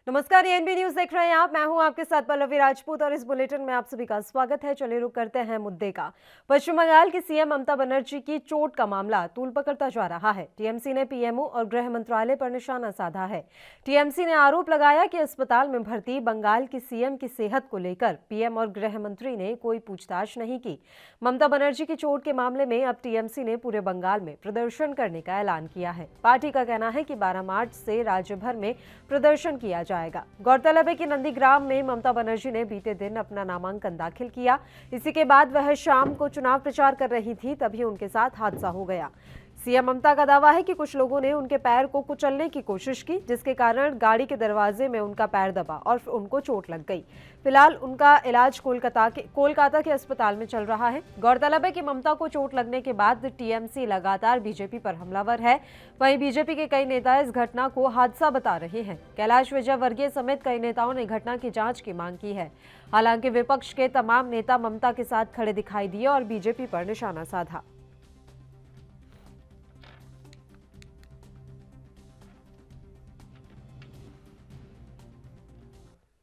नमस्कार, ANB news देख रहे हैं आप। मैं हूं आपके साथ पल्लवी राजपूत और इस बुलेटिन में आप सभी का स्वागत है। चलिए रुक करते हैं मुद्दे का। पश्चिम बंगाल की सीएम ममता बनर्जी की चोट का मामला तूल पकड़ता जा रहा है। टीएमसी ने पीएमओ और गृह मंत्रालय पर निशाना साधा है। टीएमसी ने आरोप लगाया कि अस्पताल में भर्ती बंगाल की सीएम की सेहत को लेकर पीएम और गृह मंत्री ने कोई पूछताछ नहीं की। ममता बनर्जी की चोट के मामले में अब टीएमसी ने पूरे बंगाल में प्रदर्शन करने का ऐलान किया है। पार्टी का कहना है कि 12 मार्च से राज्य भर में प्रदर्शन किया जाएगा। गौरतलब है कि नंदीग्राम में ममता बनर्जी ने बीते दिन अपना नामांकन दाखिल किया। इसी के बाद वह शाम को चुनाव प्रचार कर रही थी, तभी उनके साथ हादसा हो गया। सीएम ममता का दावा है कि कुछ लोगों ने उनके पैर को कुचलने की कोशिश की, जिसके कारण गाड़ी के दरवाजे में उनका पैर दबा और उनको चोट लग गई। फिलहाल उनका इलाज कोलकाता के अस्पताल में चल रहा है। गौरतलब है कि ममता को चोट लगने के बाद टीएमसी लगातार बीजेपी पर हमलावर है। वहीं बीजेपी के कई नेता इस घटना को हादसा बता रहे हैं। कैलाश विजयवर्गीय समेत कई नेताओं ने घटना की जांच की मांग की है। हालांकि विपक्ष के तमाम नेता ममता के साथ खड़े दिखाई दिए और बीजेपी पर निशाना साधा।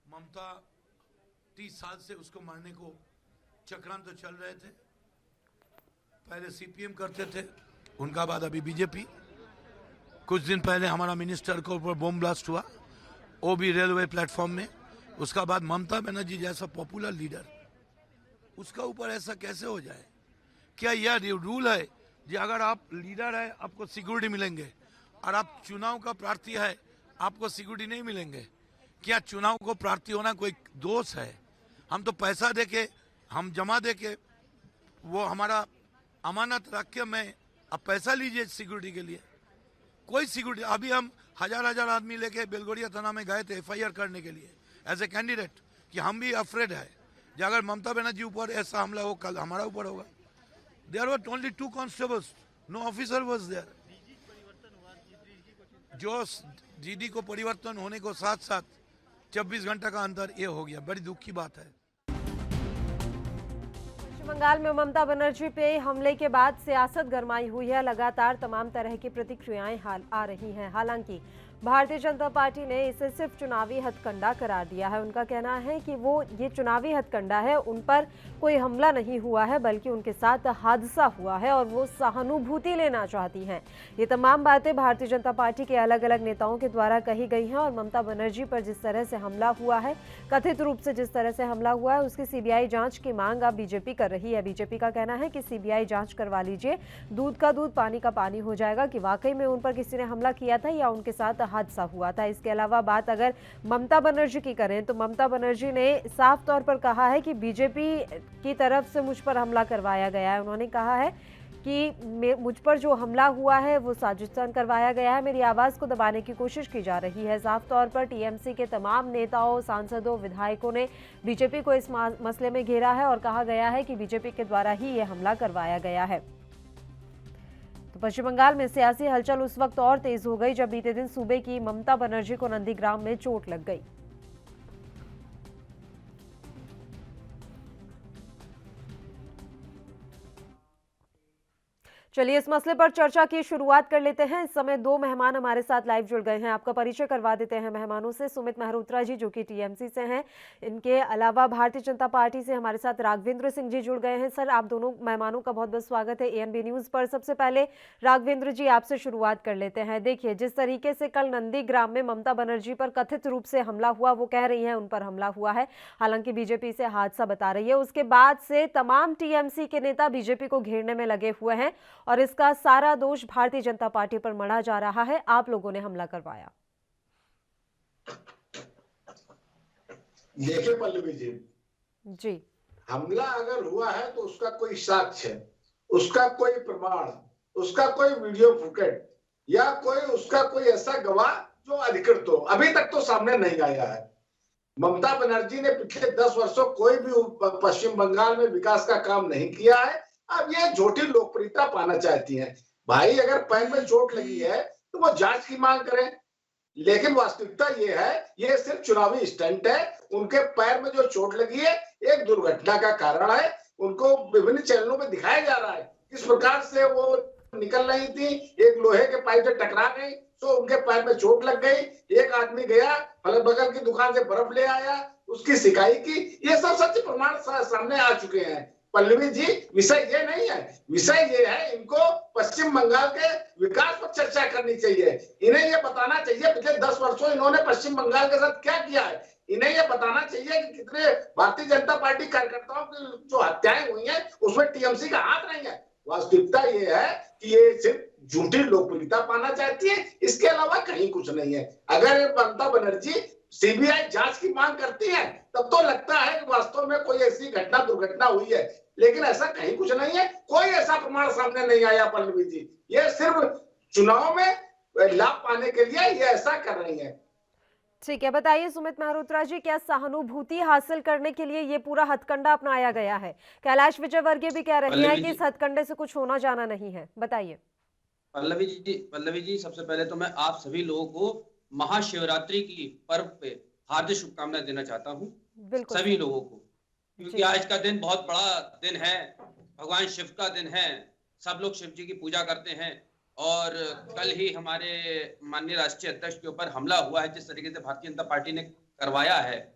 ममता 30 साल से उसको मारने को चक्रांत तो चल रहे थे। पहले सीपीएम करते थे, उनका बाद अभी बीजेपी। कुछ दिन पहले हमारा मिनिस्टर के ऊपर बम ब्लास्ट हुआ, वो भी रेलवे प्लेटफॉर्म में। उसका बाद ममता बनर्जी जैसा पॉपुलर लीडर, उसका ऊपर ऐसा कैसे हो जाए? क्या यह रूल है कि अगर आप लीडर है आपको सिक्योरिटी मिलेंगे और आप चुनाव का प्रार्थी है आपको सिक्योरिटी नहीं मिलेंगे? क्या चुनाव को प्रार्थी होना कोई दोष है? हम तो पैसा देके, हम जमा देके, वो हमारा अमानत रख के मैं अब पैसा लीजिए सिक्योरिटी के लिए। कोई सिक्योरिटी, अभी हम हजार आदमी लेके बेलगोरिया थाना में गए थे एफआईआर करने के लिए एज ए कैंडिडेट, कि हम भी अफ्रेड है कि अगर ममता बनर्जी ऊपर ऐसा हमला हो कल हमारा ऊपर होगा। There were only 2 constables, no officer was there. जो जीडी को परिवर्तन होने को साथ साथ 24 घंटा का अंतर ये हो गया, बड़ी दुख की बात है। पश्चिम बंगाल में ममता बनर्जी पे हमले के बाद सियासत गरमाई हुई है। लगातार तमाम तरह की प्रतिक्रियाएं आ रही हैं। हालांकि भारतीय जनता पार्टी ने इसे सिर्फ चुनावी हथकंडा करार दिया है। उनका कहना है कि वो ये चुनावी हथकंडा है, उन पर कोई हमला नहीं हुआ है, बल्कि उनके साथ हादसा हुआ है और वो सहानुभूति लेना चाहती हैं। ये तमाम बातें भारतीय जनता पार्टी के अलग अलग नेताओं के द्वारा कही गई हैं और ममता बनर्जी पर जिस तरह से हमला हुआ है, कथित रूप से जिस तरह से हमला हुआ है, उसकी सीबीआई जांच की मांग अब बीजेपी कर रही है। बीजेपी का कहना है कि सीबीआई जांच करवा लीजिए, दूध का दूध पानी का पानी हो जाएगा कि वाकई में उन पर किसी ने हमला किया था या उनके साथ हादसा हुआ था। इसके अलावा बात अगर ममता बनर्जी की करें तो ममता बनर्जी ने साफ तौर पर कहा है कि बीजेपी की तरफ से मुझ पर हमला करवाया गया है। उन्होंने कहा है कि मुझ पर जो हमला हुआ है वो साजिशन करवाया गया है, मेरी आवाज को दबाने की कोशिश की जा रही है। साफ तौर पर टीएमसी के तमाम नेताओं, सांसदों, विधायकों ने बीजेपी को इस मसले में घेरा है और कहा गया है कि बीजेपी के द्वारा ही ये हमला करवाया गया है। तो पश्चिम बंगाल में सियासी हलचल उस वक्त और तेज हो गई जब बीते दिन सूबे की ममता बनर्जी को नंदीग्राम में चोट लग गई। चलिए इस मसले पर चर्चा की शुरुआत कर लेते हैं। इस समय 2 मेहमान हमारे साथ लाइव जुड़ गए हैं। आपका परिचय करवा देते हैं मेहमानों से। सुमित मेहरोत्रा जी जो कि टीएमसी से हैं, इनके अलावा भारतीय जनता पार्टी से हमारे साथ राघवेंद्र सिंह जी जुड़ गए हैं। सर, आप दोनों मेहमानों का बहुत बहुत स्वागत है एएनबी न्यूज पर। सबसे पहले राघवेंद्र जी आपसे शुरुआत कर लेते हैं। देखिए, जिस तरीके से कल नंदीग्राम में ममता बनर्जी पर कथित रूप से हमला हुआ, वो कह रही है उन पर हमला हुआ है, हालांकि बीजेपी इसे हादसा बता रही है। उसके बाद से तमाम टीएमसी के नेता बीजेपी को घेरने में लगे हुए हैं और इसका सारा दोष भारतीय जनता पार्टी पर मढ़ा जा रहा है। आप लोगों ने हमला करवाया। देखिए पल्लवी जी, हमला अगर हुआ है तो उसका कोई साक्ष्य, उसका कोई प्रमाण, उसका कोई वीडियो फुटेज या उसका कोई ऐसा गवाह जो अधिकृत हो, अभी तक तो सामने नहीं आया है। ममता बनर्जी ने पिछले 10 वर्षों कोई भी पश्चिम बंगाल में विकास का काम नहीं किया है। अब ये झूठी लोकप्रियता पाना चाहती हैं। भाई, अगर पैर में चोट लगी है तो वो जांच की मांग करें, लेकिन वास्तविकता ये है, ये सिर्फ चुनावी स्टंट है। उनके पैर में जो चोट लगी है एक दुर्घटना का कारण है। उनको विभिन्न चैनलों में दिखाया जा रहा है किस प्रकार से वो निकल रही थी, एक लोहे के पाइप से टकरा गई तो उनके पैर में चोट लग गई। एक आदमी गया फल बगल की दुकान से बर्फ ले आया, उसकी सिकाई की, ये सब सच्चे प्रमाण सामने आ चुके हैं। पल्लवी जी, विषय ये नहीं है, विषय ये है इनको पश्चिम बंगाल के विकास पर चर्चा करनी चाहिए। इन्हें ये बताना चाहिए पिछले 10 वर्षों इन्होंने पश्चिम बंगाल के साथ क्या किया है। इन्हें ये बताना चाहिए कि कितने भारतीय जनता पार्टी कार्यकर्ताओं की जो हत्याएं हुई हैं उसमें टीएमसी का हाथ नहीं है। वास्तविकता ये है कि ये सिर्फ झूठी लोकप्रियता पाना चाहती है, इसके अलावा कहीं कुछ नहीं है। अगर ममता बनर्जी सीबीआई जांच की मांग करती है तब तो लगता है कि वास्तव में कोई ऐसी घटना दुर्घटना हुई है, लेकिन ऐसा कहीं कुछ नहीं है। कोई ऐसा प्रमाण सामने नहीं आया पल्लवी जी। ये सिर्फ चुनाव में लाभ पाने के लिए ये ऐसा कर रही है। ठीक है, बताइए सुमित मेहरोत्रा जी, क्या सहानुभूति हासिल करने के लिए ये पूरा हथकंडा अपनाया गया है? कैलाश विजयवर्गीय भी कह रही है कि इस हथकंडे से कुछ होना जाना नहीं है, बताइए। पल्लवी जी, सबसे पहले तो मैं आप सभी लोगों को महाशिवरात्रि की पर्व पे हार्दिक शुभकामनाएं देना चाहता हूँ, सभी लोगों को, क्योंकि आज का दिन बहुत बड़ा दिन है, भगवान शिव का दिन है, सब लोग शिव जी की पूजा करते हैं। और कल ही हमारे माननीय राष्ट्रीय अध्यक्ष के ऊपर हमला हुआ है, जिस तरीके से भारतीय जनता पार्टी ने करवाया है,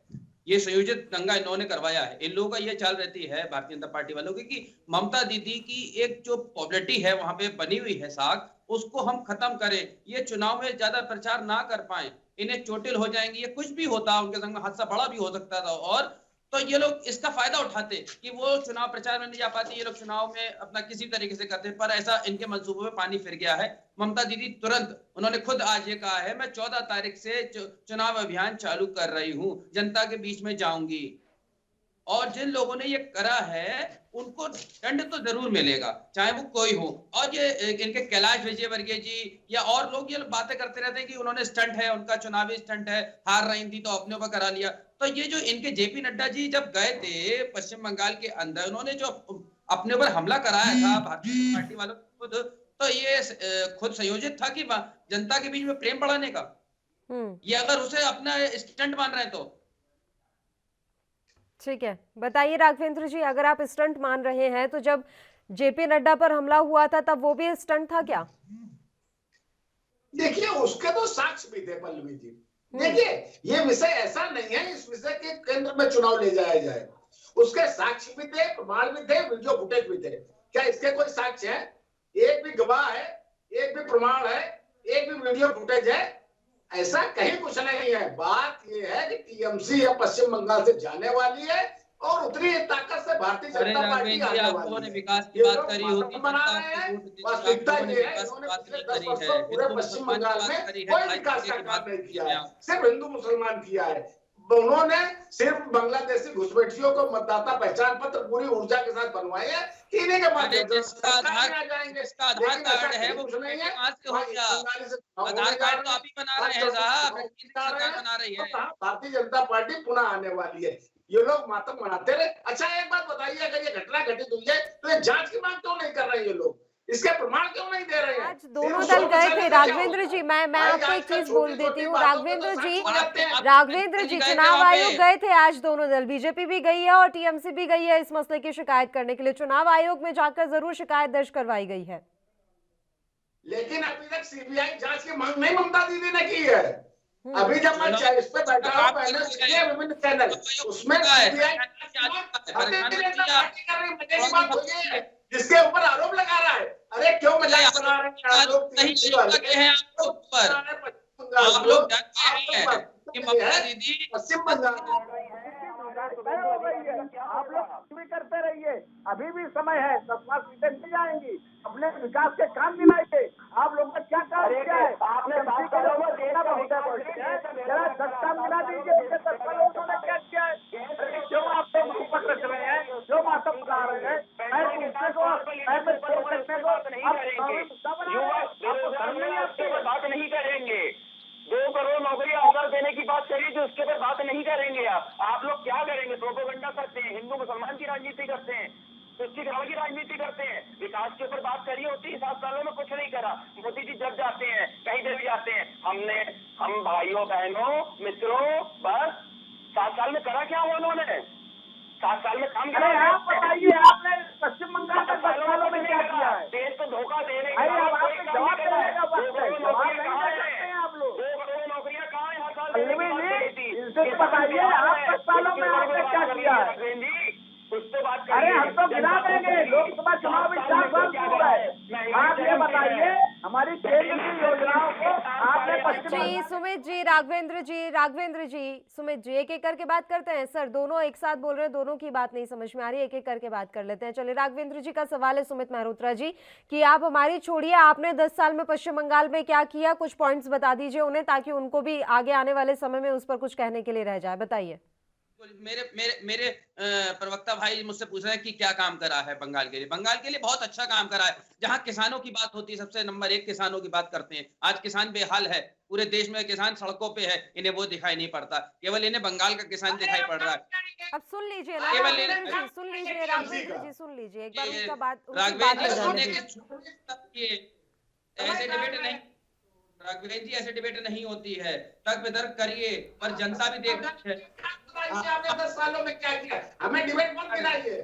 ये संयोजित दंगा इन्होंने करवाया है। इन लोगों का ये चाल रहती है भारतीय जनता पार्टी वालों की कि ममता दीदी की एक जो पॉपुलैरिटी है वहां पे बनी हुई है साख, उसको हम खत्म करें, ये चुनाव में ज्यादा प्रचार ना कर पाए, इन्हें चोटिल हो जाएंगे, ये कुछ भी होता, उनके संग में हादसा बड़ा भी हो सकता था। और तो ये लोग इसका फायदा उठाते कि वो चुनाव प्रचार में नहीं जा पाती, ये लोग चुनाव में अपना किसी तरीके से करते, पर ऐसा इनके मंसूबों में पानी फिर गया है। ममता दीदी तुरंत, उन्होंने खुद आज ये कहा है, मैं 14 तारीख से चुनाव अभियान चालू कर रही हूं, जनता के बीच में जाऊंगी। और जिन लोगों ने ये करा है उनको दंड तो जरूर मिलेगा, चाहे वो कोई हो। और ये इनके कैलाश विजयवर्गीय जी या और लोग ये बातें करते रहते हैं कि उन्होंने स्टंट है, उनका चुनावी स्टंट है, हार रही थी तो अपने ऊपर करा लिया। तो ये जो इनके जेपी नड्डा जी जब गए थे पश्चिम बंगाल के अंदर, उन्होंने जो अपने ऊपर हमला कराया था भारतीय जनता पार्टी वालों खुद, तो ये खुद संयोजित था कि जनता के बीच में प्रेम बढ़ाने का। ये अगर उसे अपना स्टंट मान रहे हैं तो ठीक है, बताइए राघवेंद्र जी, अगर आप स्टंट मान रहे हैं तो जब जेपी नड्डा पर हमला हुआ था तब वो भी स्टंट था क्या? देखिए, उसके तो साक्ष्य भी थे पल्लवी जी। देखिए, ये विषय ऐसा नहीं है इस विषय के केंद्र में चुनाव ले जाया जाए, उसके साक्ष्य भी थे, प्रमाण भी थे, वीडियो फुटेज भी थे। क्या इसके कोई साक्ष्य है? एक भी गवाह है, एक भी प्रमाण है, एक भी वीडियो फुटेज है? ऐसा कहीं कुछ नहीं है। बात यह है कि टीएमसी या पश्चिम बंगाल से जाने वाली है और उतनी ताकत से भारतीय जनता पार्टी आने वाली है। विकास की बात करी होती, बना रहे हैं, वास्तविकता ये है इन्होंने पिछले 10 वर्षों पूरे पश्चिम बंगाल में कोई विकास का काम नहीं किया है, सिर्फ हिंदू मुसलमान किया है। उन्होंने सिर्फ बांग्लादेशी घुसपैठियों को मतदाता पहचान पत्र पूरी ऊर्जा के साथ बनवाए हैं कि इन्हीं के माध्यम से आ जाएंगे। आधार कार्ड है वो नहीं है, आधार कार्ड तो आप ही बना रहे हैं साहब, सरकार बना रही है। भारतीय जनता पार्टी पुनः आने वाली है। ये लोग मातम मनाते रहे। अच्छा, एक बात बताइए, अगर ये घटना घटित हुई है तो ये जांच की मांग क्यों नहीं कर रहे हैं? ये लोग इसके प्रमाण क्यों नहीं दे रहे हैं? आज दोनों दल गए थे राघवेंद्र जी, मैं आपको एक चीज बोल देती हूँ राघवेंद्र जी, चुनाव आयोग गए थे आज दोनों दल, बीजेपी भी गई है और टीएमसी भी गई है इस मसले की शिकायत करने के लिए। चुनाव आयोग में जाकर जरूर शिकायत दर्ज करवाई गई है, लेकिन अभी तक सीबीआई जांच की मांग नहीं ममता दीदी ने की है। अभी जब मैं इस पे बैठा हूँ, पहले विभिन्न चैनल, उसमें सीबीआई जिसके ऊपर आरोप लगा रहा है। अरे क्यों मजाक बना रहे हैं आप लोग? आप लोग जानते हैं कि ममता दीदी पश्चिम बंगाल आप लोग भी करते रहिए, अभी भी समय है, सबका सीटें मिल जाएंगी, अपने विकास के काम दिलाइए। आप लोग का क्या काम किया है? आपने धक्का मिला दीजिए, उन्होंने क्या किया है? जो आप लोग ऊपर रख रहे हैं, जो मातम गा रहे हैं, बात नहीं करेंगे। 2 करोड़ नौकरियां अवसर देने की बात करिए जो उसके ऊपर बात नहीं करेंगे। आप लोग क्या करेंगे? प्रोपेगेंडा करते हैं, हिंदू मुसलमान की राजनीति करते हैं, तुष्टिकरण की राजनीति करते हैं। विकास के ऊपर बात करी होती है, 7 सालों में कुछ नहीं करा। मोदी जी जब जाते हैं, कहीं देर भी जाते हैं, हम भाइयों बहनों मित्रों, बस 7 साल में करा क्या हुआ उन्होंने? 7 साल में काम करा? आप बताइए, आपने पश्चिम बंगाल में 7 सालों में क्या किया है? देश को धोखा देने जवाब देने का आप लोग 2 करोड़ नौकरियां कहाँ है हर साल? ये बताइए आप 10 सालों में आपने क्या किया है? कुछ तो बात अरे हम तो गिरा देंगे, लोकसभा चुनाव में 4 साल पूरा है। आप ये बताइए हमारी केंद्र की योजनाओं को आपने पश्चिम जी सुमित जी, राघवेंद्र जी, सुमित जी, एक एक करके बात करते हैं सर। दोनों एक साथ बोल रहे हैं, दोनों की बात नहीं समझ में आ रही, एक एक करके बात कर लेते हैं। चलिए, राघवेंद्र जी का सवाल है सुमित मेहरोत्रा जी कि आप हमारी छोड़िए, आपने 10 साल में पश्चिम बंगाल में क्या किया, कुछ पॉइंट्स बता दीजिए उन्हें, ताकि उनको भी आगे आने वाले समय में उस पर कुछ कहने के लिए रह जाए। बताइए। मेरे मेरे मेरे प्रवक्ता भाई मुझसे पूछ रहे हैं कि क्या काम करा है बंगाल के लिए। बंगाल के लिए बहुत अच्छा काम करा है। जहां किसानों की बात होती है, सबसे नंबर 1 किसानों की बात करते हैं। आज किसान बेहाल है, पूरे देश में किसान सड़कों पे है, इन्हें वो दिखाई नहीं पड़ता, केवल इन्हें बंगाल का किसान दिखाई पड़ रहा है। अब सुन लीजिए ना राघवेंद्र जी, सुन लीजिए राघवेंद्र जी, सुन लीजिए एक बार उनका बात, ऐसे डिबेट नहीं, राघवेंद्र जी ऐसे डिबेट नहीं होती है। तर्क वितर्क करिए, पर जनता भी देख रही है। आपने 10 सालों में क्या किया, हमें डिबेट मत दिलाइए।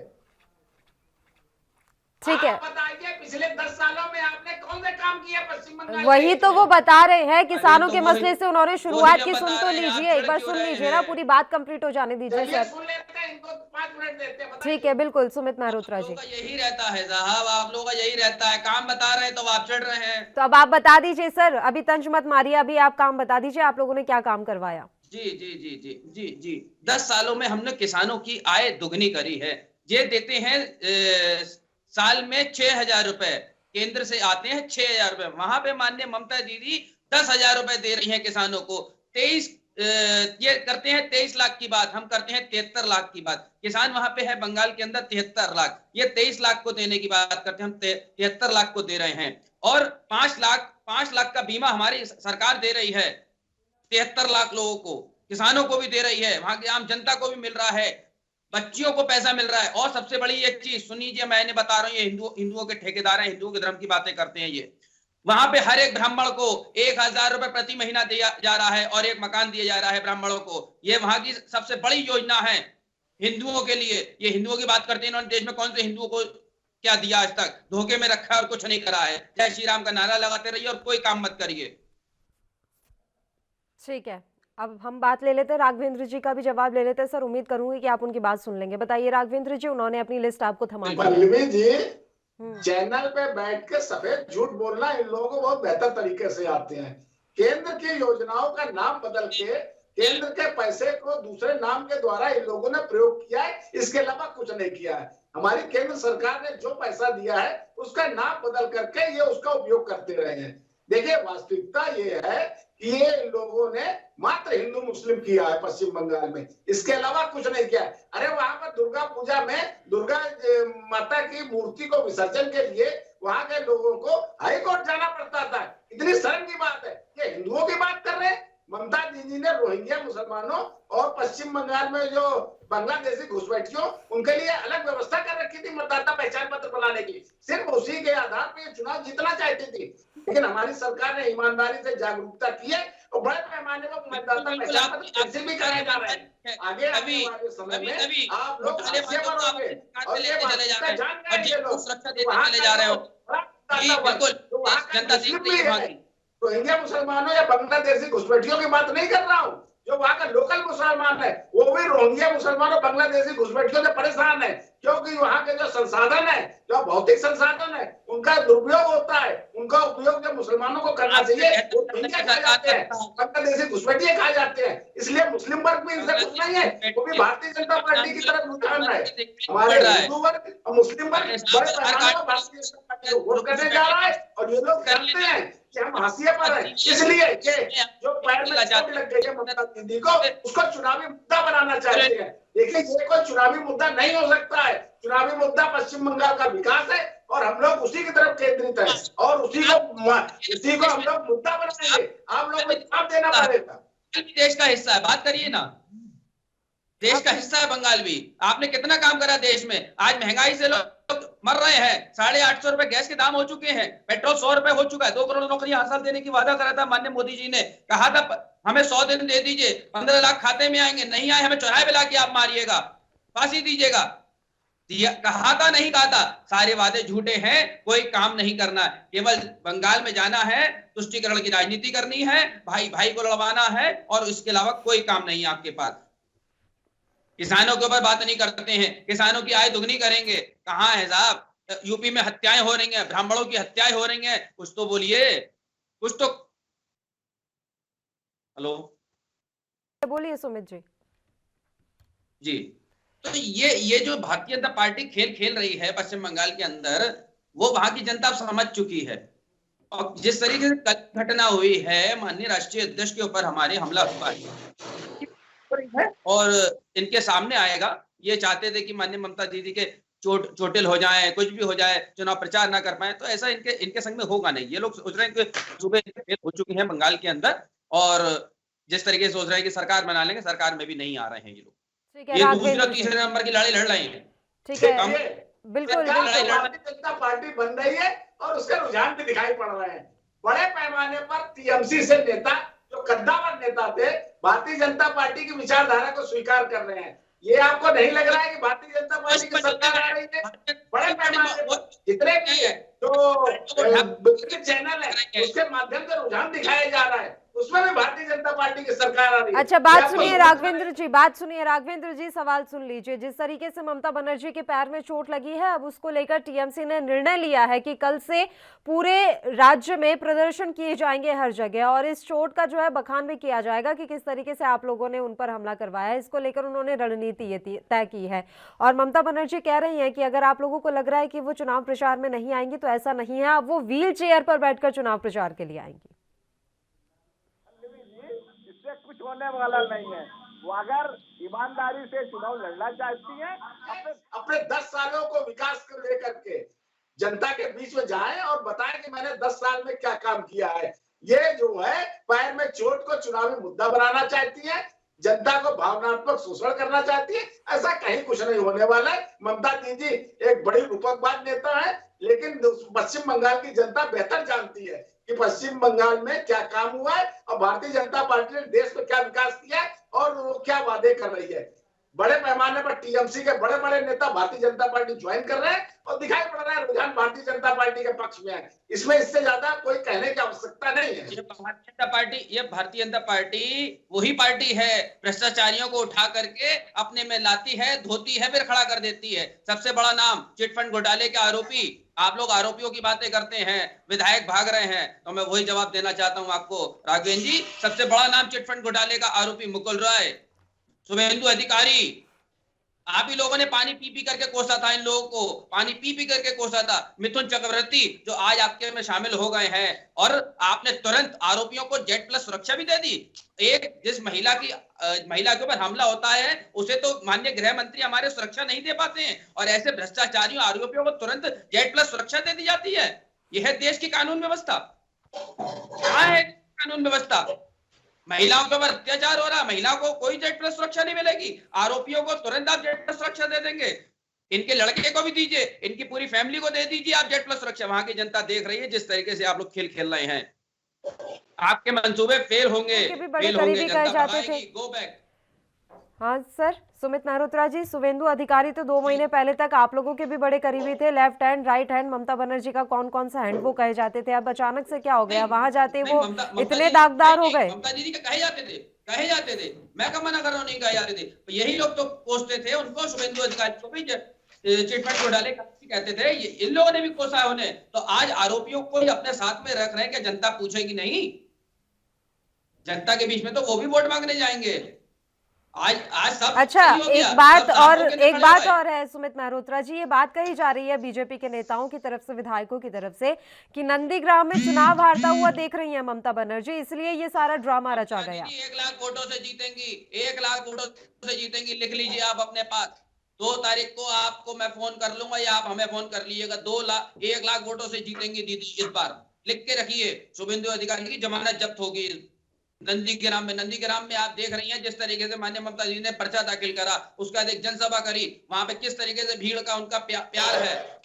ठीक है, बताइए पिछले 10 सालों में आपने कौन से काम किए पश्चिम बंगाल? वही तो वो बता रहे हैं, किसानों के मसले से उन्होंने शुरुआत की। सुन तो लीजिए, एक बार सुन लीजिए ना, पूरी बात कंप्लीट हो जाने दीजिए सर। सुन लेते हैं, इनको 5 मिनट देते हैं। ठीक है, बिल्कुल सुमित मेहरोत्रा जी। यही रहता है साहब, आप लोगों का यही रहता है, काम बता रहे हैं तो आप चढ़ रहे हैं। तो अब आप बता दीजिए सर, अभी तंज मत मारिए, अभी आप काम बता दीजिए, आप लोगों ने क्या काम करवाया। जी जी जी जी जी जी 10 सालों में हमने किसानों की आय दुगनी करी है। ये देते हैं साल में 6,000 रुपए, केंद्र से आते हैं 6,000 रुपए। वहां पे माननीय ममता दीदी 10,000 रुपए दे रही हैं किसानों को। 23 ये करते हैं 23 लाख की बात, हम करते हैं 73 लाख की बात। किसान वहां पे है बंगाल के अंदर 73 लाख, ये 23 लाख को देने की बात करते हैं, हम 73 लाख को दे रहे हैं। और 5 लाख का बीमा हमारी सरकार दे रही है 73 लाख लोगों को, किसानों को भी दे रही है, वहां की आम जनता को भी मिल रहा है, बच्चियों को पैसा मिल रहा है। और सबसे बड़ी एक चीज सुनिए, मैंने बता रहा हूँ, ये हिंदुओं के ठेकेदार हैं, हिंदुओं के धर्म की बातें करते हैं ये। वहां पे हर एक ब्राह्मण को 1,000 रुपए प्रति महीना दिया जा रहा है और एक मकान दिया जा रहा है ब्राह्मणों को। ये वहां की सबसे बड़ी योजना है हिंदुओं के लिए। ये हिंदुओं की बात करते हैं, इन्होंने देश में कौन से हिंदुओं को क्या दिया आज तक? धोखे में रखा और कुछ नहीं करा है। जय श्री राम का नारा लगाते रहिए और कोई काम मत करिए। ठीक है, अब हम बात ले लेते हैं, राघवेंद्र जी का भी जवाब ले लेते हैं। सर उम्मीद करूंगी कि आप उनकी बात सुन लेंगे। बताइए राघवेंद्र जी, उन्होंने अपनी लिस्ट आपको थमा दी। पल्लवी जी, चैनल पे बैठ के सफेद झूठ बोलना इन लोगों को बहुत बेहतर तरीके से आते हैं। केंद्र की योजनाओं का नाम बदल के केंद्र के पैसे को दूसरे नाम के द्वारा इन लोगों ने प्रयोग किया है, इसके अलावा कुछ नहीं किया है। हमारी केंद्र सरकार ने जो पैसा दिया है उसका नाम बदल करके ये उसका उपयोग करते रहे हैं। देखिए, वास्तविकता ये है कि ये इन लोगों ने मात्र हिंदू मुस्लिम किया है पश्चिम बंगाल में, इसके अलावा कुछ नहीं किया है। अरे वहां पर दुर्गा पूजा में दुर्गा माता की मूर्ति को विसर्जन के लिए वहां के लोगों को हाई कोर्ट जाना पड़ता था। इतनी शर्म की बात है। ये हिंदुओं की बात कर रहे हैं। ममता दीदी ने रोहिंग्या मुसलमानों और पश्चिम बंगाल में जो बांग्लादेशी घुसपैठियों, उनके लिए अलग व्यवस्था कर रखी थी मतदाता पहचान पत्र बनाने की। सिर्फ उसी के आधार पर चुनाव जीतना चाहती थी, लेकिन हमारी सरकार ने ईमानदारी से जागरूकता की है और बड़े पैमाने पर मतदाता पहचान पत्र कैसे भी कराए जा रहे हैं। आगे आने वाले समय में आप लोग हाशिए पर होंगे और ये बात जान गए लोग चले जा रहे हो। रोहिंग्या मुसलमानों या बांग्लादेशी घुसपैठियों की बात नहीं कर रहा हूँ। जो वहाँ का लोकल मुसलमान है वो भी रोहिंग्या मुसलमानों बांग्लादेशी घुसपैठियों से परेशान है, क्योंकि वहाँ के जो संसाधन है, जो भौतिक संसाधन है, उनका दुरुपयोग होता है। उनका उपयोग जो मुसलमानों को करना चाहिए वो रोहिंग्या खा जाते हैं, बांग्लादेशी घुसपैठिए खा जाते हैं। इसलिए मुस्लिम वर्ग भी इनसे कुछ नहीं है, वो भी भारतीय जनता पार्टी की तरफ रुझान है। हमारे हिंदू वर्ग और मुस्लिम वर्ग बड़े पैमाने पर भारतीय जनता पार्टी को वोट करने जा रहा है और ये लोग जानते हैं कि हम हाशिए पर हैं। इसलिए जो पैर में चोट लग गई है ममता दीदी को, उसको चुनावी मुद्दा बनाना चाहते हैं। देखिए, ये कोई चुनावी मुद्दा नहीं हो सकता है। चुनावी मुद्दा पश्चिम बंगाल का विकास है और हम लोग उसी की तरफ केंद्रित हैं और उसी को हम लोग मुद्दा बनाएंगे। आप लोगों को जवाब देना पड़ेगा। देश का हिस्सा है, बात करिए ना। देश का हिस्सा है बंगाल भी। आपने कितना काम करा देश में? आज महंगाई से लोग मर रहे हैं। 850 रुपए गैस के दाम हो चुके हैं, पेट्रोल 100 रुपए हो चुका है। 2 करोड़ नौकरियां हर साल देने की वादा करा था माननीय मोदी जी ने। कहा था हमें 100 दिन दे दीजिए, 15 लाख खाते में आएंगे। नहीं आए, हमें चौराहे पे लाके आप मारिएगा, फांसी दीजिएगा। कहा था नहीं कहा था, सारे वादे झूठे हैं, कोई काम नहीं करना, केवल बंगाल में जाना है, तुष्टीकरण की राजनीति करनी है, भाई भाई को लड़वाना है, और इसके अलावा कोई काम नहीं है आपके पास। किसानों के ऊपर बात नहीं करते हैं, किसानों की आय दुगनी करेंगे, कहाँ है साहब? यूपी में हत्याएं हो रही हैं, ब्राह्मणों की हत्याएं हो रही हैं, कुछ तो बोलिए, कुछ तो। हेलो, बोलिए सुमित जी। जी, तो ये जो भारतीय जनता पार्टी खेल खेल रही है पश्चिम बंगाल के अंदर, वो वहां की जनता समझ चुकी है। और जिस तरीके से कल घटना हुई है, माननीय राष्ट्रीय अध्यक्ष के ऊपर हमारे हमला हुआ है, और इनके सामने आएगा, ये चाहते थे कि माननीय ममता दीदी के चोटिल हो जाए, कुछ भी हो जाए, चुनाव प्रचार ना कर पाए, तो ऐसा इनके संग में होगा नहीं। ये लोग सोच रहे हैं कि सुबह फेल हो चुकी है बंगाल के अंदर, और जिस तरीके से सोच रहे हैं कि सरकार बना लेंगे, सरकार में भी नहीं आ रहे हैं ये लोग। ये दूसरा तीसरे नंबर की लड़ाई लड़ रहे हैं। ठीक है, बिल्कुल। भारतीय जनता पार्टी बन रही है और उसके रुझान भी दिखाई पड़ रहे हैं बड़े पैमाने पर। टीएमसी से नेता जो कद्दावर नेता थे, भारतीय जनता पार्टी की विचारधारा को स्वीकार कर रहे हैं। ये आपको नहीं लग रहा है कि भारतीय जनता पार्टी की सरकार आ रही है? बड़े पैमाने पर जितने भी जो चैनल है उसके माध्यम से रुझान दिखाया जा रहा है, उसमें भी भारतीय जनता पार्टी की सरकार आ रही है। अच्छा, बात सुनिए राघवेंद्र जी, बात सुनिए राघवेंद्र जी, सवाल सुन लीजिए। जिस तरीके से ममता बनर्जी के पैर में चोट लगी है, अब उसको लेकर टीएमसी ने निर्णय लिया है कि कल से पूरे राज्य में प्रदर्शन किए जाएंगे हर जगह, और इस चोट का जो है बखान भी किया जाएगा कि किस तरीके से आप लोगों ने उन पर हमला करवाया। इसको लेकर उन्होंने रणनीति ये तय की है, और ममता बनर्जी कह रही है कि अगर आप लोगों को लग रहा है कि वो चुनाव प्रचार में नहीं आएंगी, तो ऐसा नहीं है, अब वो व्हील चेयर पर बैठकर चुनाव प्रचार के लिए आएंगी। कुछ होने वाला नहीं है। वो अगर ईमानदारी से चुनाव लड़ना चाहती हैं, अपने 10 सालों को विकास को लेकर के जनता के बीच में जाएं और बताएं कि मैंने 10 साल में क्या काम किया है। ये जो है पैर में चोट को चुनावी मुद्दा बनाना चाहती है, जनता को भावनात्मक शोषण करना चाहती है। ऐसा कहीं कुछ नहीं होने वाला है। ममता दीदी एक बड़ी रूपकवाद नेता है, लेकिन पश्चिम बंगाल की जनता बेहतर जानती है कि पश्चिम बंगाल में क्या काम हुआ है और भारतीय जनता पार्टी ने देश में क्या विकास किया है और वो क्या वादे कर रही है। बड़े पैमाने पर टीएमसी के बड़े बड़े नेता भारतीय जनता पार्टी ज्वाइन कर रहे हैं और दिखाई पड़ रहा है रुझान भारतीय जनता पार्टी के पक्ष में है। इसमें इससे ज्यादा कोई कहने की आवश्यकता नहीं है। ये भारतीय जनता पार्टी वही पार्टी है, भ्रष्टाचारियों को उठा करके अपने में लाती है, धोती है, फिर खड़ा कर देती है। सबसे बड़ा नाम चिटफंड घोटाले के आरोपी, आप लोग आरोपियों की बातें करते हैं, विधायक भाग रहे हैं, तो मैं वही जवाब देना चाहता हूं आपको राघवेंद्र जी। सबसे बड़ा नाम चिटफंड घोटाले का आरोपी मुकुल रॉय, शुभेंदु अधिकारी, आप ही लोगों ने पानी पी पी करके कोसा था, इन लोगों को पानी पी पी करके कोसा था। मिथुन चक्रवर्ती जो आज आपके में शामिल हो गए हैं, और आपने तुरंत आरोपियों को जेड प्लस सुरक्षा भी दे दी। एक जिस महिला के ऊपर हमला होता है उसे तो माननीय गृह मंत्री हमारे सुरक्षा नहीं दे पाते हैं, और ऐसे भ्रष्टाचारियों आरोपियों को तुरंत जेड प्लस सुरक्षा दे दी जाती है। यह है देश की कानून व्यवस्था। कहाँ है कानून व्यवस्था? महिलाओं के ऊपर अत्याचार हो रहा है, महिलाओं को कोई जेड प्लस सुरक्षा नहीं मिलेगी, आरोपियों को तुरंत आप जेड प्लस सुरक्षा दे देंगे। इनके लड़के को भी दीजिए, इनकी पूरी फैमिली को दे दीजिए आप जेड प्लस सुरक्षा। वहां की जनता देख रही है जिस तरीके से आप लोग खेल खेल रहे हैं। आपके मंसूबे फेल होंगे, फेल होंगे, जनता भगाएगी। Go back. हाँ सर, सुमित मेहरोत्रा जी, शुभेंदु अधिकारी तो 2 महीने पहले तक आप लोगों के भी बड़े करीबी थे, left hand right hand Mamata Banerjee का कौन कौन सा हैंड वो कहे जाते थे, अब अचानक से क्या हो गया? वहां जाते वो इतने दागदार हो गए। ममता दीदी कहे जाते थे, मैं कब मना कर रहा हूँ, नहीं कहे जाते थे, यही लोग तो कोसते थे उनको, शुभेंदु अधिकारी को भी चिटफंड घोटाले कहते थे, इन लोगों ने भी कोसा है उन्हें। तो आज आरोपियों को अपने साथ में रख रहे हैं, क्या जनता पूछेगी नहीं? जनता के बीच में तो वो भी वोट मांगने जाएंगे। आज सब अच्छा, एक बात और है सुमित मेहरोत्रा जी, ये बात कही जा रही है बीजेपी के नेताओं की तरफ से, विधायकों की तरफ से, कि नंदीग्राम में चुनाव हारता हुआ देख रही है ममता बनर्जी, इसलिए ये सारा ड्रामा रचा गया। 1 लाख वोटों से जीतेंगी, 1 लाख वोटों से जीतेंगी, लिख लीजिए आप अपने पास। 2 तारीख को आपको मैं फोन कर लूंगा या आप हमें फोन कर लीजिएगा। 1 लाख वोटों से जीतेंगी दीदी इस बार, लिख के रखिए। शुभेंदु अधिकारी की जमानत जब्त होगी नंदीग्राम में आप देख रही हैं जिस तरीके से माननीय ममता जी ने पर्चा दाखिल करा, उसके बाद एक जनसभा करी, वहां पे किस तरीके से भीड़ का उनका प्यार है।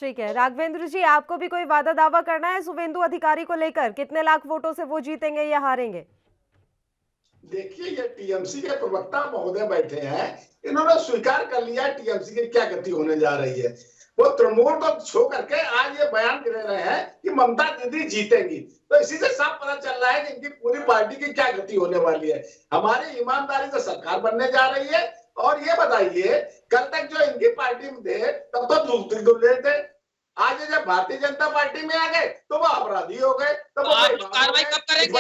ठीक है राघवेंद्र जी, आपको भी कोई वादा दावा करना है शुभेंदु अधिकारी को लेकर? कितने लाख वोटों से वो जीतेंगे या हारेंगे? देखिए, ये टीएमसी के प्रवक्ता महोदय बैठे हैं, इन्होंने स्वीकार कर लिया टीएमसी की क्या गति होने जा रही है। वो तृणमूल को छो करके आज ये बयान दे रहे हैं कि ममता दीदी जीतेंगी, तो इसी से साफ पता चल रहा है कि इनकी पूरी पार्टी की क्या गति होने वाली है। हमारी ईमानदारी से सरकार बनने जा रही है। और ये बताइए, कल तक जो इनकी पार्टी में थे तब तो दुल्हे थे, आज जब भारतीय जनता पार्टी में आ गए तो वो अपराधी हो गए। तो आप कार्रवाई कब करेंगे?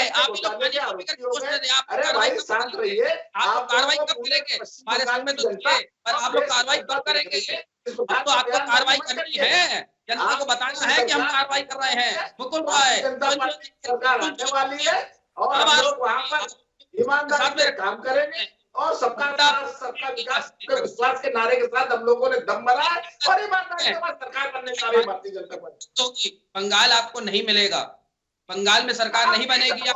अरे भाई शांत रहिए, आप कार्रवाई कब करेंगे? हमारे सामने तो पर आप लोग कार्रवाई कब करेंगे? तो आपको कार्रवाई करनी है, जनता को बताना है कि हम कार्रवाई कर रहे हैं। मुकुल रॉय सरकार आने वाली है और हम लोग वहाँ पर ईमानदारी से काम करेंगे और सबका विकास के विश्वास के नारे के साथ हम लोगों ने दम भरा है और ईमानदारी के बाद सरकार बनने जा रही है भारतीय जनता पार्टी। तो बंगाल आपको नहीं मिलेगा, बंगाल में सरकार नहीं बनेगी,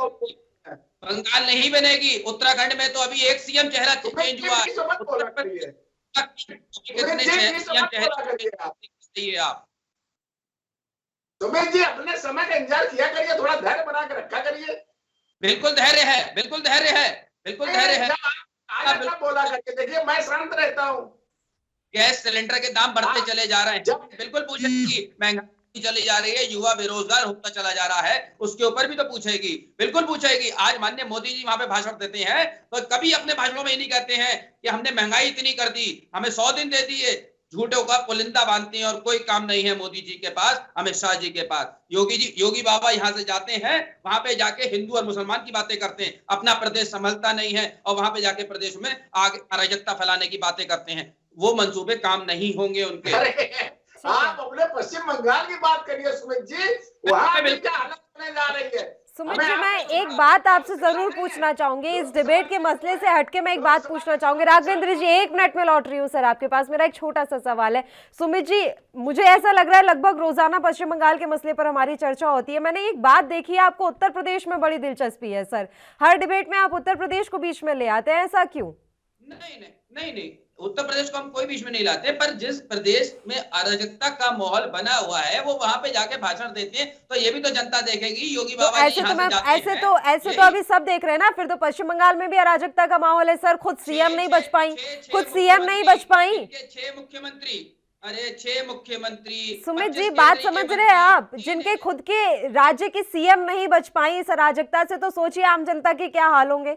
बंगाल नहीं बनेगी। उत्तराखंड में तो अभी एक सीएम चेहरा चेंज हुआ है। आप सुमित जी अपने समय का इंतजार किया करिए, थोड़ा धैर्य बना के रखा करिए। बिल्कुल धैर्य है, बिल्कुल धैर्य है, बिल्कुल धैर्य है। आज बोला करके देखिए, मैं शांत रहता हूँ। गैस सिलेंडर के दाम बढ़ते चले जा रहे हैं, बिल्कुल पूछेगी। महंगाई चली जा रही है, युवा बेरोजगार होता चला जा रहा है, उसके ऊपर भी तो पूछेगी, बिल्कुल पूछेगी। आज माननीय मोदी जी वहां पे भाषण देते हैं तो कभी अपने भाषणों में ये नहीं कहते हैं कि हमने महंगाई इतनी कर दी, हमें 100 दिन दे दिए। झूठों का पुलिंदा बांधते हैं और कोई काम नहीं है मोदी जी के पास, अमित शाह जी के पास। योगी बाबा यहाँ से जाते हैं, वहां पे जाके हिंदू और मुसलमान की बातें करते हैं, अपना प्रदेश संभलता नहीं है और वहां पे जाके प्रदेश में आगे अराजकता फैलाने की बातें करते हैं। वो मंसूबे काम नहीं होंगे उनके। आप अपने पश्चिम बंगाल की बात करिए सुमित जी, वहां क्या हालत होने जा रही है। सुमित जी, मैं एक बात आपसे जरूर पूछना चाहूंगी, इस डिबेट के मसले से हटके मैं एक बात पूछना चाहूंगी। राघवेंद्र जी, 1 मिनट में लौट रही हूँ सर आपके पास। मेरा एक छोटा सा सवाल है। सुमित जी, मुझे ऐसा लग रहा है लगभग रोजाना पश्चिम बंगाल के मसले पर हमारी चर्चा होती है। मैंने एक बात देखी है, आपको उत्तर प्रदेश में बड़ी दिलचस्पी है सर। हर डिबेट में आप उत्तर प्रदेश को बीच में ले आते हैं, ऐसा क्यों? नहीं, उत्तर प्रदेश को हम कोई बीच में नहीं लाते, पर जिस प्रदेश में अराजकता का माहौल बना हुआ है वो वहां पे जाके भाषण देते हैं, तो ये भी तो जनता देखेगी। योगी बाबा ऐसे तो अभी सब देख रहे हैं ना। फिर तो पश्चिम बंगाल में भी अराजकता का माहौल है सर। खुद सीएम नहीं बच पाई, खुद सीएम नहीं बच पाई। 6 मुख्यमंत्री, अरे 6 मुख्यमंत्री। सुमित जी, बात समझ रहे हैं आप? जिनके खुद के राज्य की सीएम नहीं बच पाई इस अराजकता से, तो सोचिए आम जनता के क्या हाल होंगे।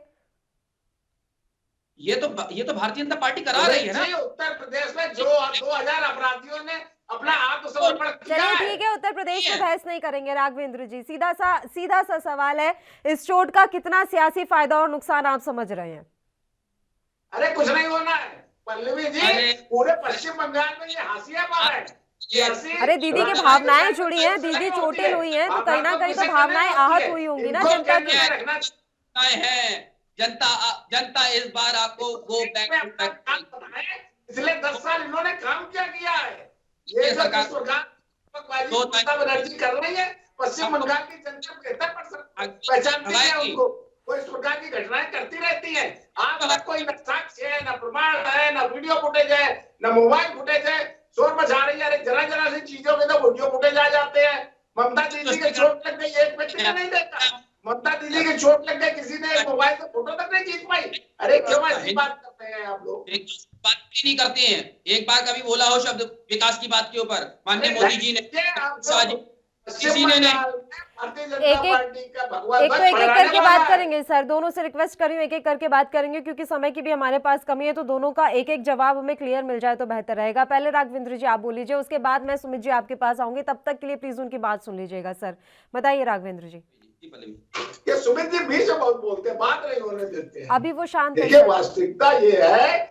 ये तो भारतीय जनता पार्टी करा रही है ना। उत्तर प्रदेश में जो 2000 अपराधियों ने अपना आत्मसमर्पण किया है। चलिए ठीक है, उत्तर प्रदेश में बहस नहीं करेंगे। राघवेंद्र जी, सीधा सा सवाल है, इस चोट का कितना सियासी फायदा और नुकसान आप समझ रहे हैं? अरे कुछ नहीं होना है पल्लवी जी, पूरे पश्चिम बंगाल में ये हाशिया पर है। अरे दीदी की भावनाएं जुड़ी हैं, दीदी चोटिल हुई हैं, तो कहीं ना कहीं तो भावनाएं आहत हुई होंगी ना जनता की। जनता इस बार आपको गो बैक पिछले 10 साल इन्होंने काम क्या किया है? ये सरकार बनर्जी कर रही है, पश्चिम बंगाल की जनता पहचानती है उनको। वो इस प्रकार की घटनाएं करती रहती है। आप तक कोई न साक्ष्य है, न प्रमाण है, न वीडियो फुटेज है, न मोबाइल फुटेज है, शोर मचा रही है। अरे जरा सी चीजों में तो वीडियो फुटेज आ जाते हैं। ममता दीदी के चोट लग गई, एक व्यक्ति ने नहीं देखा। ममता दीदी की चोट लग गई, किसी ने मोबाइल से फोटो तक नहीं खींच पाई। अरे क्यों ऐसी बात करते हैं आप लोग? एक बात भी नहीं करते हैं। एक बार कभी बोला हो शब्द विकास की बात के ऊपर? माननीय मोदी जी ने, किसी ने एक करके बात करेंगे सर। दोनों से रिक्वेस्ट कर रही हूँ, एक करके बात करेंगे क्योंकि समय की भी हमारे पास कमी है, तो दोनों का एक जवाब हमें क्लियर मिल जाए तो बेहतर रहेगा। पहले राघवेंद्र जी आप बोल लीजिए, उसके बाद मैं सुमित जी आपके पास आऊंगी। तब तक के लिए प्लीज उनकी बात सुन लीजिएगा सर। बताइए राघवेंद्र जी। ये सुमित जी बीच में बहुत बोलते हैं, बात नहीं होने देते हैं। अभी वो शांत है। देखिए वास्तविकता ये है,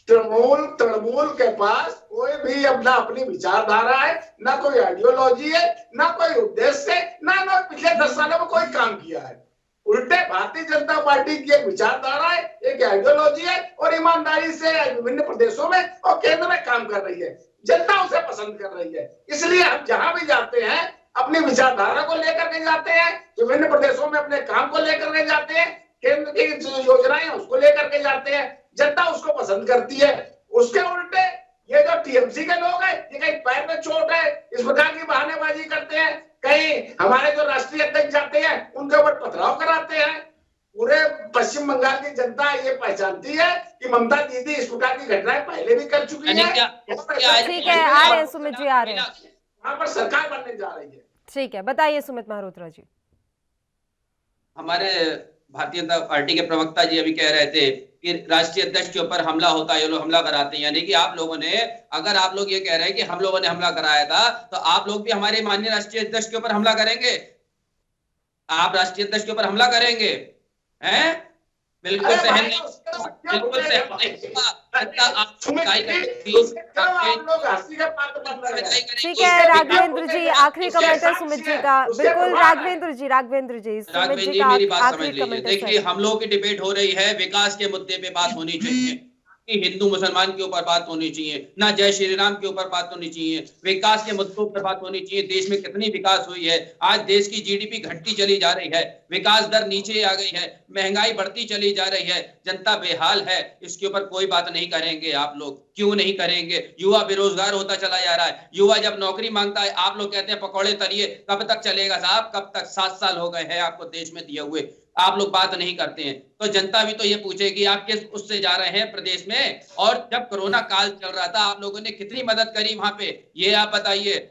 तृणमूल के पास कोई भी अपनी विचारधारा है, ना कोई आइडियोलॉजी है, ना कोई उद्देश्य है, ना पिछले 10 सालों में कोई काम किया है। उल्टे भारतीय जनता पार्टी की एक विचारधारा है, एक आइडियोलॉजी है और ईमानदारी से विभिन्न प्रदेशों में और केंद्र में काम कर रही है। जनता उसे पसंद कर रही है, इसलिए हम जहां भी जाते हैं अपनी विचारधारा को लेकर के जाते हैं, विभिन्न प्रदेशों में अपने काम को लेकर के जाते हैं, केंद्र की जो योजनाएं उसको लेकर के जाते हैं, जनता उसको पसंद करती है। उसके उल्टे ये जो टीएमसी के लोग हैं, ये कहीं पैर में चोट है इस प्रकार की बहानेबाजी करते हैं, कहीं हमारे जो राष्ट्रीय अध्यक्ष जाते हैं उनके ऊपर पथराव कराते हैं। पूरे पश्चिम बंगाल की जनता ये पहचानती है कि ममता दीदी इस प्रकार की घटनाएं पहले भी कर चुकी है। ठीक है, आ रहे हैं सुमित जी, आ रहे हैं। वहां पर सरकार बनने जा रही है। ठीक है, बताइए सुमित मल्होत्रा जी। हमारे भारतीय जनता पार्टी के प्रवक्ता जी अभी कह रहे थे कि राष्ट्रीय अध्यक्ष के ऊपर हमला होता है, ये लोग हमला कराते हैं। यानी कि आप लोगों ने, अगर आप लोग ये कह रहे हैं कि हम लोगों ने हमला कराया था, तो आप लोग भी हमारे माननीय राष्ट्रीय अध्यक्ष के ऊपर हमला करेंगे? आप राष्ट्रीय अध्यक्ष के ऊपर हमला करेंगे? हैं? बिल्कुल सहन नहीं, बिल्कुल सहन नहीं। ठीक है राघवेंद्र जी, आखिरी कमेंट है सुमित जी का। बिल्कुल राघवेंद्र जी सुमित जी का मेरी बात समझ आखिरी लीजिए। कमेंट। देखिए, हम लोगों की डिबेट हो रही है, विकास के मुद्दे पे बात होनी चाहिए कि हिंदू मुसलमान के ऊपर बात होनी चाहिए, ना जय श्री राम के ऊपर बात होनी चाहिए, विकास के मुद्दों पर बात होनी चाहिए। देश में कितनी विकास हुई है, आज देश की जीडीपी घटती चली जा रही है, विकास दर नीचे आ गई है, महंगाई बढ़ती चली जा रही है, जनता बेहाल है। इसके ऊपर कोई बात नहीं करेंगे आप लोग? क्यों नहीं करेंगे? युवा बेरोजगार होता चला जा रहा है। युवा जब नौकरी मांगता है, आप लोग कहते हैं पकौड़े तलिए। कब तक चलेगा साहब? कब तक? 7 साल हो गए हैं आपको देश में दिए हुए, आप लोग बात नहीं करते हैं। तो जनता भी तो ये पूछेगी आप किस उससे जा रहे हैं प्रदेश में। और जब कोरोना काल चल रहा था, आप लोगों ने कितनी मदद करी वहां पे, ये आप बताइए।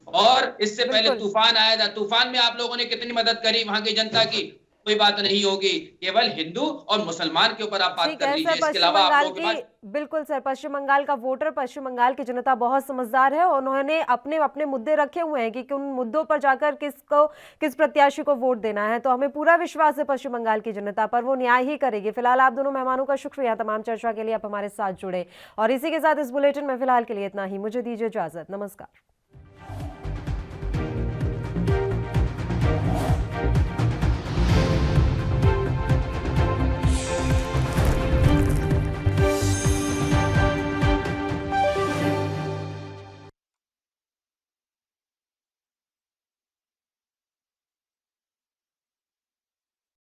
और इससे पहले तूफान आया था, तूफान में आप लोगों ने कितनी मदद करी वहां की जनता की? कोई बात नहीं होगी। केवल हिंदू और मुसलमान के ऊपर आप बात कर लीजिए, इसके अलावा आप लोगों के पास। बिल्कुल सर, पश्चिम बंगाल का वोटर, पश्चिम बंगाल की जनता बहुत समझदार है और उन्होंने अपने अपने मुद्दे रखे हुए हैं कि उन मुद्दों पर जाकर किस प्रत्याशी को वोट देना है। तो हमें पूरा विश्वास है पश्चिम बंगाल की जनता पर, वो न्याय ही करेगी। फिलहाल आप दोनों मेहमानों का शुक्रिया तमाम चर्चा के लिए, आप हमारे साथ जुड़े। और इसी के साथ इस बुलेटिन में फिलहाल के लिए इतना ही। मुझे दीजिए इजाजत, नमस्कार।